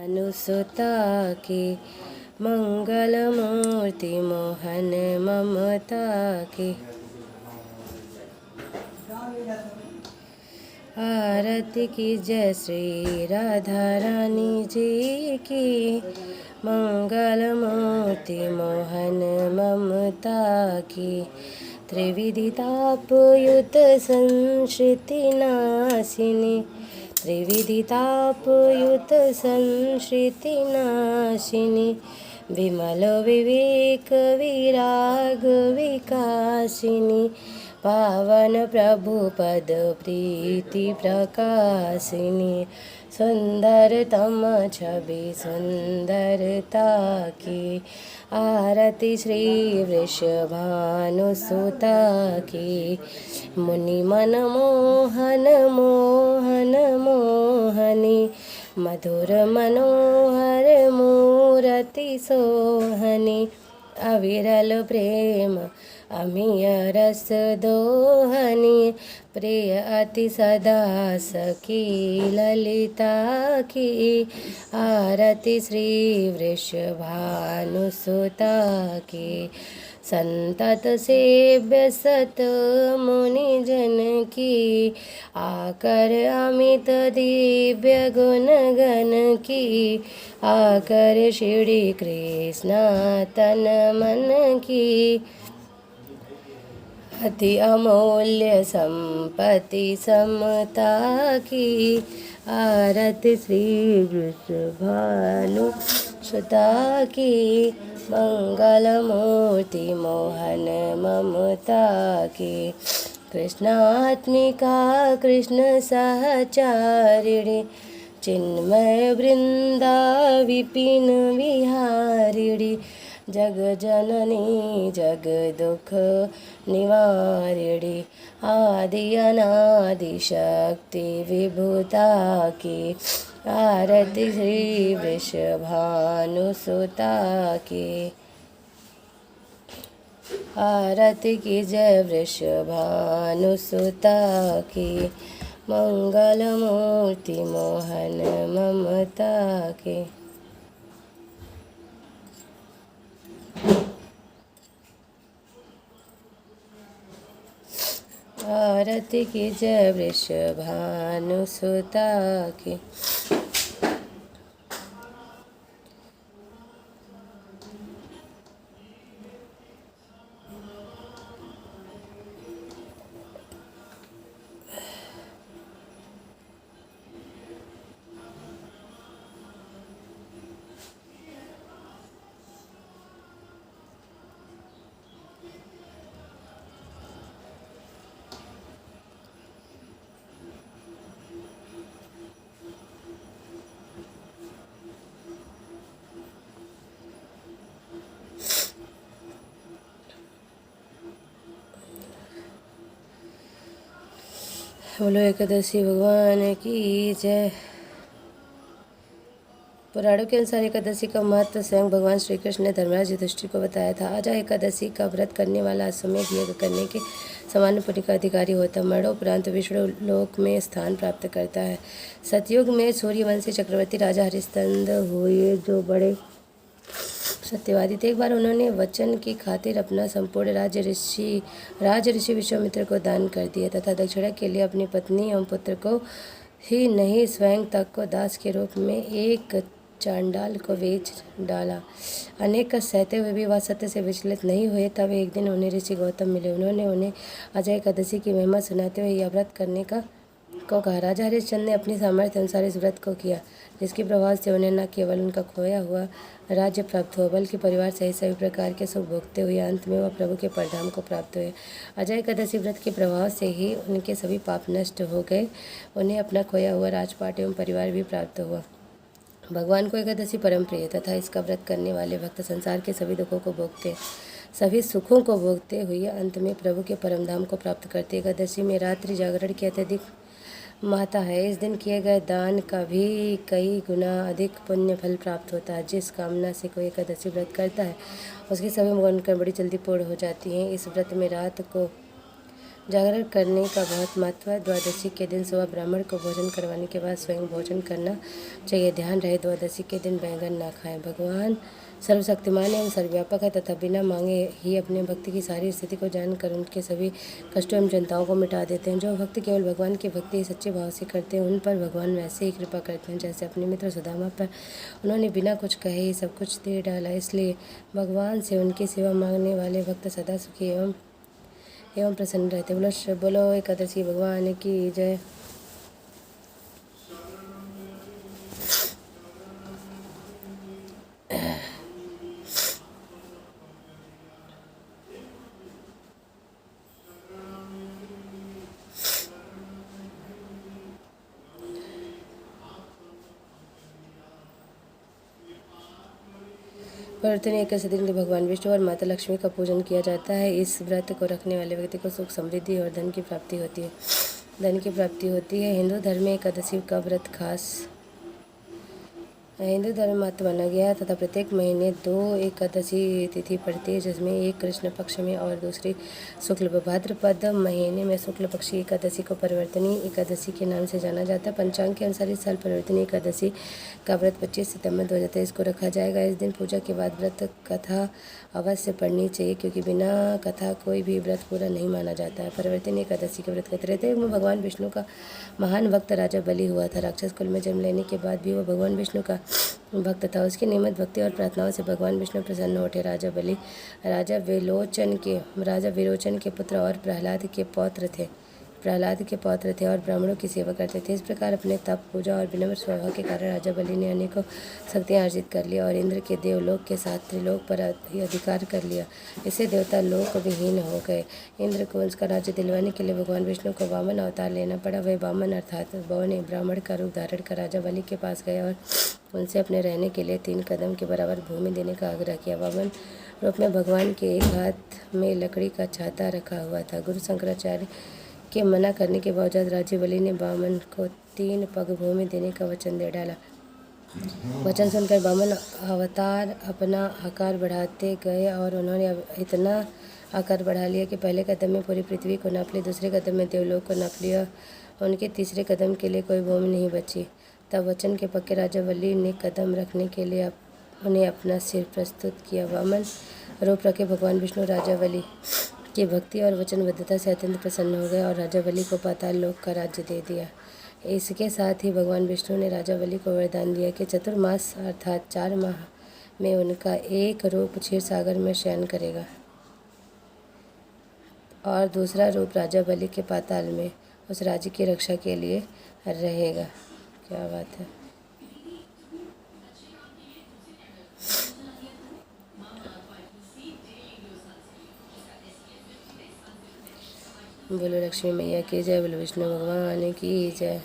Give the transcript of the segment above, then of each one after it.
अनुसुता की मंगल मूर्ति मोहन ममता की। आरती की जय श्री राधा रानी जी की मंगल मूर्ति मोहन ममता की। त्रिविधि तापयुत संश्रिति नाशिनी त्रिविधि तापयुत संश्रिति नाशिनी विमल विवेक विराग विकासिनी पावन प्रभु पद प्रीति प्रकाशिनी सुंदरतम छवि सुंदरता की। आरती श्री वृषभानुसुता की मुनि मन मोहन मोहन मोहनी मधुर मनोहर मूरति सोहनी अविरल प्रेम अमीय रस दोहनी प्रिय अति सदा सखी ललिता की। आरती श्री वृषभानुसुता की संतत सेव्य सत मुनि जन की आकर अमित दिव्य गुण गण की आकर श्री कृष्ण तन मन की अति अमूल्य संपत्ति समता की। आरती श्री वृषभानुसुता की मंगल मूर्ति मोहन ममता की। कृष्णात्मिका कृष्ण सहचारिणी चिन्मय वृंदा विपिन विहारिणी जग जननी जग दुख निवारिणी आदि अनादि शक्ति विभुता की। आरती श्री वृषभानुसुता की। आरती की जय वृषभानुसुता की मंगल मूर्ति मोहन ममता की। आरती की जय वृषभानुसुता की। बोलो एकादशी भगवान की जय। पुराणों के अनुसार एकादशी का महत्व स्वयं भगवान श्री कृष्ण ने धर्मराज युधिष्ठिर को बताया था। आजा एकादशी का व्रत करने वाला अश्वमेध यज्ञ करने के समान पुण्य का अधिकारी होता मरणोपरांत विष्णु लोक में स्थान प्राप्त करता है। सतयुग में सूर्यवंशी चक्रवर्ती राजा हरिश्चंद्र हुए जो बड़े सत्यवादी थे। एक बार उन्होंने वचन की खातिर अपना संपूर्ण राज ऋषि विश्वामित्र को दान कर दिया तथा दक्षिणा के लिए अपनी पत्नी एवं पुत्र को ही नहीं स्वयं तक को दास के रूप में एक चांडाल को बेच डाला। अनेक कष्ट सहते हुए भी वह सत्य से विचलित नहीं हुए। तब एक दिन उन्हें ऋषि गौतम मिले। उन्होंने उन्हें अजय एकादशी की महिमा सुनाते हुए यह व्रत करने को कहा। राजा हरिश्चंद्र ने अपनी सामर्थ्य अनुसार इस व्रत को किया जिसके प्रभाव से उन्हें न केवल उनका खोया हुआ राज्य प्राप्त हुआ बल्कि परिवार सहित सभी प्रकार के सुख भोगते हुए अंत में वह प्रभु के परधाम को प्राप्त हुए। अजय एकादशी व्रत के प्रभाव से ही उनके सभी पाप नष्ट हो गए। उन्हें अपना खोया हुआ राजपाट एवं परिवार भी प्राप्त हुआ। भगवान को एकादशी परम प्रिय तथा इसका व्रत करने वाले भक्त संसार के सभी दुखों को भोगते सभी सुखों को भोगते हुए अंत में प्रभु के परम धाम को प्राप्त करते। एकादशी में रात्रि जागरण की अत्यधिक महत्ता है। इस दिन किए गए दान का भी कई गुना अधिक पुण्य फल प्राप्त होता है। जिस कामना से कोई एकादशी व्रत करता है उसकी सभी मनोकामनाएं बड़ी जल्दी पूर्ण हो जाती हैं। इस व्रत में रात को जागरण करने का बहुत महत्व है। द्वादशी के दिन सुबह ब्राह्मण को भोजन करवाने के बाद स्वयं भोजन करना चाहिए। ध्यान रहे द्वादशी के दिन बैंगन ना खाएं। भगवान सर्वशक्तिमान एवं सर्वव्यापक है तथा बिना मांगे ही अपने भक्ति की सारी स्थिति को जानकर उनके सभी कष्टों एवं चिंताओं को मिटा देते हैं। जो भक्त केवल भगवान की भक्ति सच्चे भाव से करते हैं उन पर भगवान वैसे ही कृपा करते हैं जैसे अपने मित्र सुदामा पर उन्होंने बिना कुछ कहे ही सब कुछ दे डाला। इसलिए भगवान से उनकी सेवा मांगने वाले भक्त सदा सुखी एवं प्रसन्न रहते। बोलो एकादशी भगवान की जय। परिवर्तनीय एकादशी दिन भगवान विष्णु और माता लक्ष्मी का पूजन किया जाता है। इस व्रत को रखने वाले व्यक्ति को सुख समृद्धि और धन की प्राप्ति होती है। हिंदू धर्म में एकादशी का व्रत खास हिंदू धर्म महत्व माना गया तथा प्रत्येक महीने 2 एकादशी तिथि पड़ती है जिसमें एक कृष्ण पक्ष में और दूसरी शुक्ल भाद्रपद महीने में शुक्ल पक्षी एकादशी को परिवर्तनी एकादशी के नाम से जाना जाता है। पंचांग के अनुसार इस साल परिवर्तनी एकादशी का व्रत 25 सितंबर 2023 को रखा जाएगा। इस दिन पूजा के बाद व्रत कथा अवश्य पढ़नी चाहिए क्योंकि बिना कथा कोई भी व्रत पूरा नहीं माना जाता है। परिवर्तनी एकादशी के व्रत करते रहते हैं। भगवान विष्णु का महान भक्त राजा बलि हुआ था। राक्षस कुल में जन्म लेने के बाद भी वह भगवान विष्णु का भक्त था। उसकी नियमित भक्ति और प्रार्थनाओं से भगवान विष्णु प्रसन्न उठे। राजा बलि राजा विरोचन के पुत्र और प्रहलाद के पौत्र थे और ब्राह्मणों की सेवा करते थे। इस प्रकार अपने तप पूजा और विनम्र स्वभाव के कारण राजा बलि ने अनेकों शक्तियाँ अर्जित कर लिया और इंद्र के देवलोक के साथ त्रिलोक पर अधिकार कर लिया। इससे देवता लोक विहीन हो गए। इंद्र को उसका राज्य दिलवाने के लिए भगवान विष्णु को वामन अवतार लेना पड़ा। वह वामन अर्थात बौ ने ब्राह्मण का रूप धारण कर राजा बलि के पास गए और उनसे अपने रहने के लिए 3 कदम के बराबर भूमि देने का आग्रह किया। वामन रूप में भगवान के एक हाथ में लकड़ी का छाता रखा हुआ था। गुरु शंकराचार्य के मना करने के बावजूद राजा बलि ने वामन को 3 पग भूमि देने का वचन दे डाला। वचन सुनकर वामन अवतार अपना आकार बढ़ाते गए और उन्होंने इतना आकार बढ़ा लिया कि पहले कदम में पूरी पृथ्वी को नाप लिया, दूसरे कदम में देवलोक को नाप लिया। उनके तीसरे कदम के लिए कोई भूमि नहीं बची। तब वचन के पक्के राजा बलि ने कदम रखने के लिए उन्हें अपना सिर प्रस्तुत किया। वामन रूप रखे भगवान विष्णु राजा बलि की भक्ति और वचनबद्धता से अत्यंत प्रसन्न हो गए और राजा बलि को पाताल लोक का राज्य दे दिया। इसके साथ ही भगवान विष्णु ने राजा बलि को वरदान दिया कि चतुर्मास अर्थात 4 माह में उनका एक रूप क्षीर सागर में शयन करेगा और दूसरा रूप राजा बलि के पाताल में उस राज्य की रक्षा के लिए रहेगा। क्या बात है। बोलो लक्ष्मी मैया की जय। बोलो विष्णु भगवान की जय।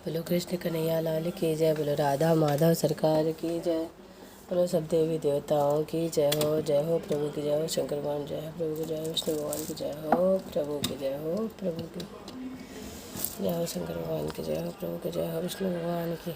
बोलो कृष्ण कन्हैया लाल की जय। बोलो राधा माधव सरकार की जय। बोलो सब देवी देवताओं की जय हो प्रभु की जय हो। शंकर भगवान जय हो प्रभु की जय हो। विष्णु भगवान की जय हो प्रभु की जय हो। प्रभु की जय हो। शंकर भगवान की जय हो प्रभु की जय हो। विष्णु भगवान की